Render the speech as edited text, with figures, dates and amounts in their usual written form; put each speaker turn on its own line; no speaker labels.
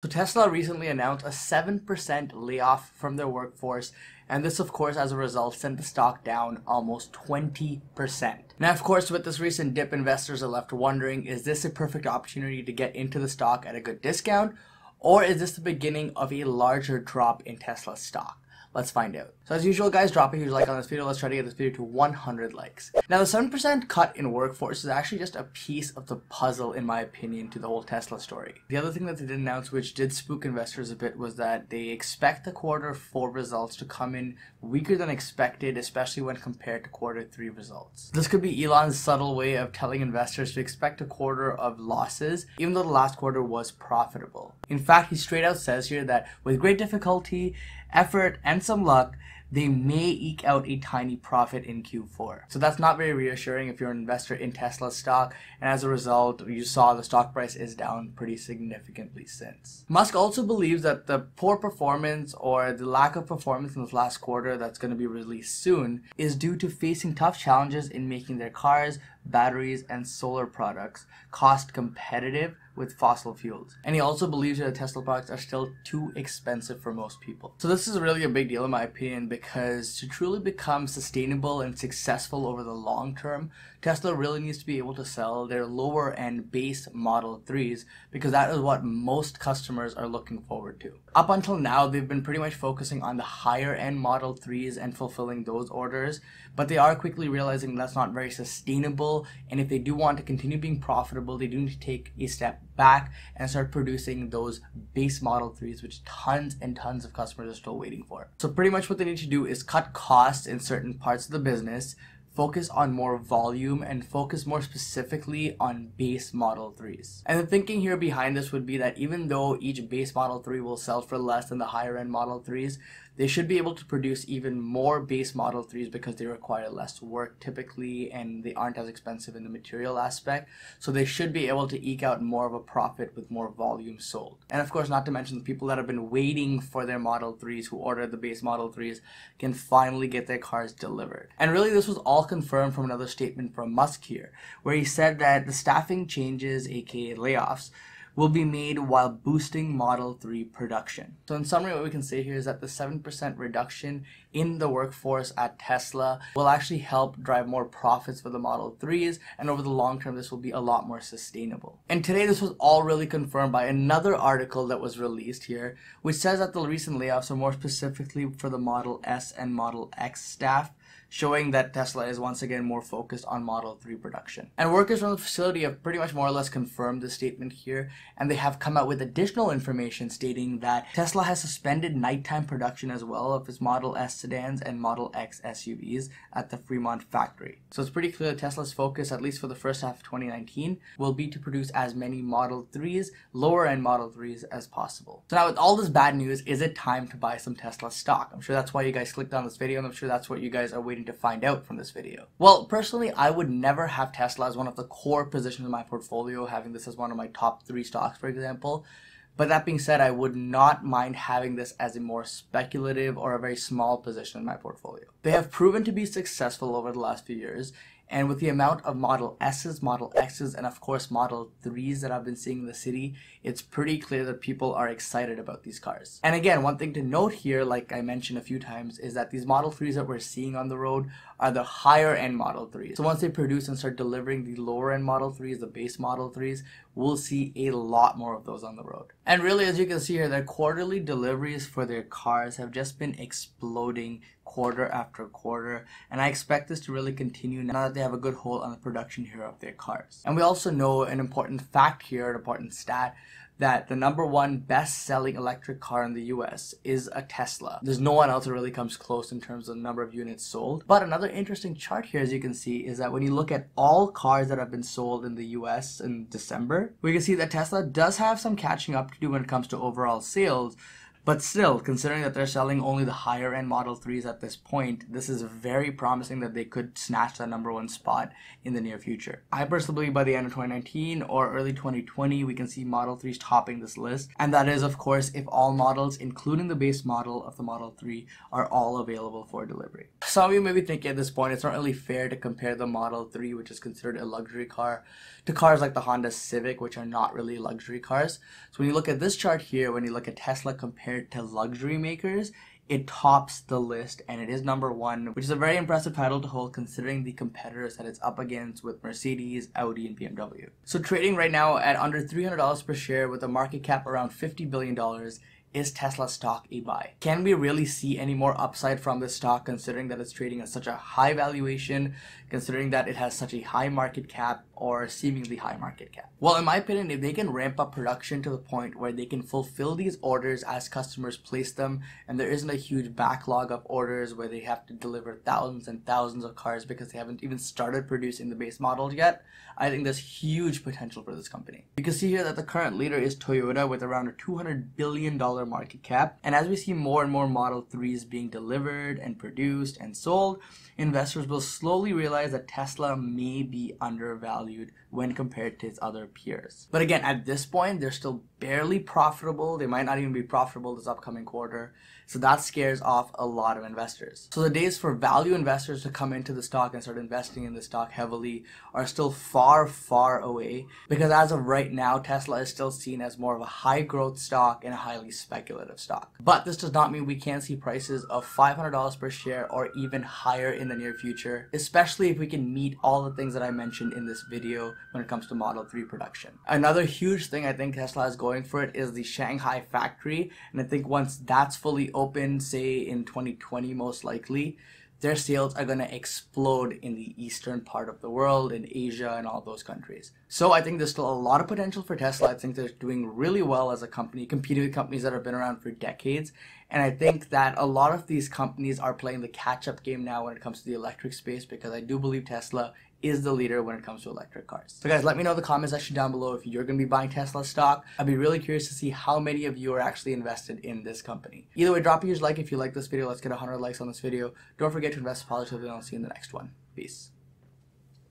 So Tesla recently announced a 7% layoff from their workforce, and this of course as a result sent the stock down almost 20%. Now of course with this recent dip, investors are left wondering, is this a perfect opportunity to get into the stock at a good discount, or is this the beginning of a larger drop in Tesla stock? Let's find out. So as usual guys, drop a huge like on this video. Let's try to get this video to 100 likes. Now the 7% cut in workforce is actually just a piece of the puzzle in my opinion to the whole Tesla story. The other thing that they did announce, which did spook investors a bit, was that they expect the Q4 results to come in weaker than expected, especially when compared to Q3 results. This could be Elon's subtle way of telling investors to expect a quarter of losses, even though the last quarter was profitable. In fact, he straight out says here that with great difficulty, effort, and some luck, they may eke out a tiny profit in Q4. So that's not very reassuring if you're an investor in Tesla stock, and as a result, you saw the stock price is down pretty significantly since. Musk also believes that the poor performance or the lack of performance in this last quarter that's going to be released soon is due to facing tough challenges in making their cars, batteries, and solar products cost competitive with fossil fuels. And he also believes that Tesla products are still too expensive for most people. So this is really a big deal in my opinion, because to truly become sustainable and successful over the long term, Tesla really needs to be able to sell their lower end base Model 3s, because that is what most customers are looking forward to. Up until now, they've been pretty much focusing on the higher end Model 3s and fulfilling those orders, but they are quickly realizing that's not very sustainable, and if they do want to continue being profitable, they do need to take a step back and start producing those base Model 3s, which tons and tons of customers are still waiting for. So pretty much what they need to do is cut costs in certain parts of the business, focus on more volume, and focus more specifically on base Model 3s. And the thinking here behind this would be that even though each base Model 3 will sell for less than the higher end Model 3s, they should be able to produce even more base Model 3s because they require less work typically and they aren't as expensive in the material aspect. So they should be able to eke out more of a profit with more volume sold. And of course, not to mention the people that have been waiting for their Model 3s, who ordered the base Model 3s, can finally get their cars delivered. And really this was all confirmed from another statement from Musk here, where he said that the staffing changes, aka layoffs, will be made while boosting Model 3 production. So in summary, what we can say here is that the 7% reduction in the workforce at Tesla will actually help drive more profits for the Model 3s, and over the long term, this will be a lot more sustainable. And today, this was all really confirmed by another article that was released here, which says that the recent layoffs are more specifically for the Model S and Model X staff, showing that Tesla is once again more focused on Model 3 production. And workers from the facility have pretty much more or less confirmed this statement here, and they have come out with additional information stating that Tesla has suspended nighttime production as well of its Model S sedans and Model X SUVs at the Fremont factory. So it's pretty clear that Tesla's focus, at least for the first half of 2019, will be to produce as many Model 3s, lower end Model 3s as possible. So now with all this bad news, is it time to buy some Tesla stock? I'm sure that's why you guys clicked on this video, and I'm sure that's what you guys are waiting to find out from this video. Well, personally, I would never have Tesla as one of the core positions in my portfolio, having this as one of my top 3 stocks, for example. But that being said, I would not mind having this as a more speculative or a very small position in my portfolio. They have proven to be successful over the last few years, and with the amount of Model S's, Model X's, and of course Model 3s that I've been seeing in the city, it's pretty clear that people are excited about these cars. And again, one thing to note here, like I mentioned a few times, is that these Model 3s that we're seeing on the road are the higher end Model 3s. So once they produce and start delivering the lower end Model 3s, the base Model 3s, we'll see a lot more of those on the road. And really, as you can see here, their quarterly deliveries for their cars have just been exploding quarter after quarter, and I expect this to really continue now that they have a good hold on the production here of their cars. And we also know an important fact here, an important stat, that the #1 best-selling electric car in the US is a Tesla. There's no one else that really comes close in terms of the number of units sold. But another interesting chart here, as you can see, is that when you look at all cars that have been sold in the US in December, we can see that Tesla does have some catching up to do when it comes to overall sales. But still, considering that they're selling only the higher end Model 3s at this point, this is very promising that they could snatch that number one spot in the near future. I personally believe by the end of 2019 or early 2020, we can see Model 3s topping this list. And that is, of course, if all models, including the base model of the Model 3, are all available for delivery. Some of you may be thinking at this point, it's not really fair to compare the Model 3, which is considered a luxury car, to cars like the Honda Civic, which are not really luxury cars. So when you look at this chart here, when you look at Tesla compared to luxury makers, it tops the list and it is number one, which is a very impressive title to hold considering the competitors that it's up against with Mercedes, Audi, and BMW. So trading right now at under $300 per share with a market cap around $50 billion, is Tesla stock a buy? Can we really see any more upside from this stock considering that it's trading at such a high valuation, considering that it has such a high market cap or seemingly high market cap? Well, in my opinion, if they can ramp up production to the point where they can fulfill these orders as customers place them, and there isn't a huge backlog of orders where they have to deliver thousands and thousands of cars because they haven't even started producing the base models yet, I think there's huge potential for this company. You can see here that the current leader is Toyota with around a $200 billion market cap. And as we see more and more Model 3s being delivered and produced and sold, investors will slowly realize that Tesla may be undervalued when compared to its other peers. But again, at this point, they're still barely profitable. They might not even be profitable this upcoming quarter. So that scares off a lot of investors. So the days for value investors to come into the stock and start investing in the stock heavily are still far, far away, because as of right now, Tesla is still seen as more of a high growth stock and a highly speculative stock. But this does not mean we can't see prices of $500 per share or even higher in the near future, especially if we can meet all the things that I mentioned in this video when it comes to Model 3 production. Another huge thing I think Tesla has going for it is the Shanghai factory, and I think once that's fully open, say in 2020 most likely, their sales are going to explode in the eastern part of the world, in Asia and all those countries. So I think there's still a lot of potential for Tesla. I think they're doing really well as a company, competing with companies that have been around for decades. And I think that a lot of these companies are playing the catch-up game now when it comes to the electric space, because I do believe Tesla is the leader when it comes to electric cars. So guys, let me know in the comment section down below if you're going to be buying Tesla stock. I'd be really curious to see how many of you are actually invested in this company. Either way, drop a huge like if you like this video. Let's get 100 likes on this video. Don't forget to invest positively, and I'll see you in the next one. Peace.